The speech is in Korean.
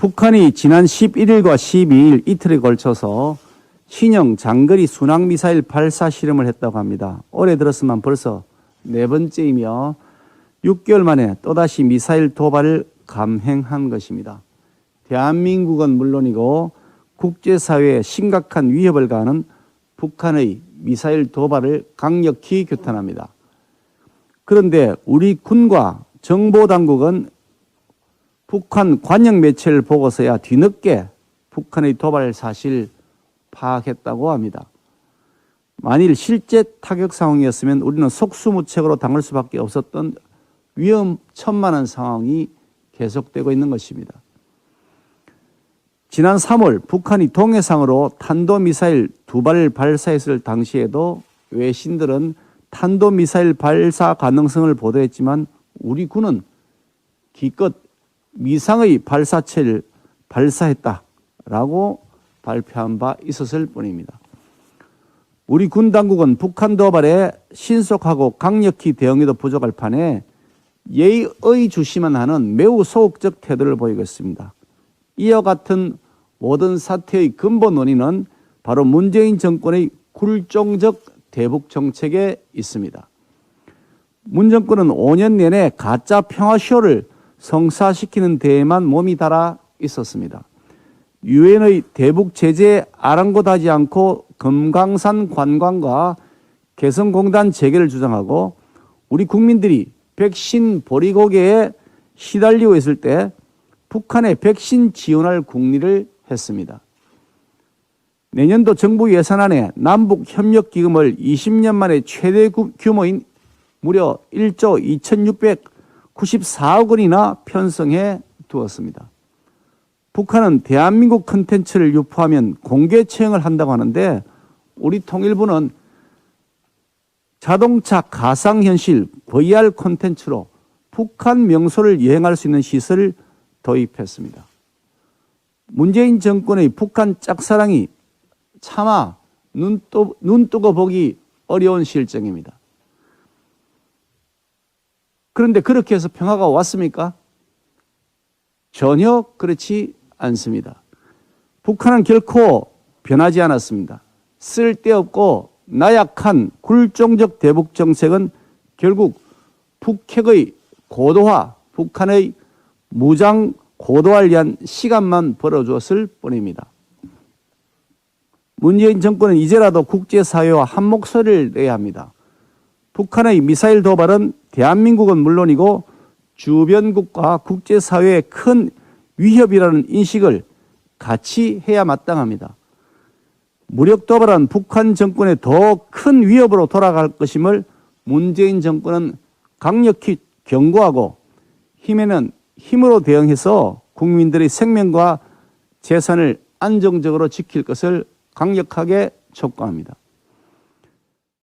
북한이 지난 11일과 12일 이틀에 걸쳐서 신형 장거리 순항미사일 발사 실험을 했다고 합니다. 올해 들어서만 벌써 네 번째이며 6개월 만에 또다시 미사일 도발을 감행한 것입니다. 대한민국은 물론이고 국제사회에 심각한 위협을 가하는 북한의 미사일 도발을 강력히 규탄합니다. 그런데 우리 군과 정보당국은 북한 관영 매체를 보고서야 뒤늦게 북한의 도발 사실을 파악했다고 합니다. 만일 실제 타격 상황이었으면 우리는 속수무책으로 당할 수밖에 없었던 위험천만한 상황이 계속되고 있는 것입니다. 지난 3월 북한이 동해상으로 탄도미사일 2발을 발사했을 당시에도 외신들은 탄도미사일 발사 가능성을 보도했지만 우리 군은 기껏 미상의 발사체를 발사했다라고 발표한 바 있었을 뿐입니다. 우리 군 당국은 북한 도발에 신속하고 강력히 대응해도 부족할 판에 예의주시만 하는 매우 소극적 태도를 보이고 있습니다. 이와 같은 모든 사태의 근본 원인은 바로 문재인 정권의 굴종적 대북 정책에 있습니다. 문 정권은 5년 내내 가짜 평화쇼를 성사시키는 데에만 몸이 달아 있었습니다. 유엔의 대북 제재에 아랑곳하지 않고 금강산 관광과 개성공단 재개를 주장하고 우리 국민들이 백신 보리고개에 시달리고 있을 때 북한에 백신 지원할 국리를 했습니다. 내년도 정부 예산안에 남북협력기금을 20년 만에 최대 규모인 무려 1조 2694억 원이나 편성해 두었습니다. 북한은 대한민국 콘텐츠를 유포하면 공개 처형을 한다고 하는데 우리 통일부는 자동차 가상현실 VR 콘텐츠로 북한 명소를 여행할 수 있는 시설을 도입했습니다. 문재인 정권의 북한 짝사랑이 차마 눈 뜨고 보기 어려운 실정입니다. 그런데 그렇게 해서 평화가 왔습니까? 전혀 그렇지 않습니다. 북한은 결코 변하지 않았습니다. 쓸데없고 나약한 굴종적 대북 정책은 결국 북핵의 고도화, 북한의 무장 고도화를 위한 시간만 벌어주었을 뿐입니다. 문재인 정권은 이제라도 국제사회와 한 목소리를 내야 합니다. 북한의 미사일 도발은 대한민국은 물론이고 주변국과 국제사회의 큰 위협이라는 인식을 같이 해야 마땅합니다. 무력 도발은 북한 정권의 더 큰 위협으로 돌아갈 것임을 문재인 정권은 강력히 경고하고 힘에는 힘으로 대응해서 국민들의 생명과 재산을 안정적으로 지킬 것을 강력하게 촉구합니다.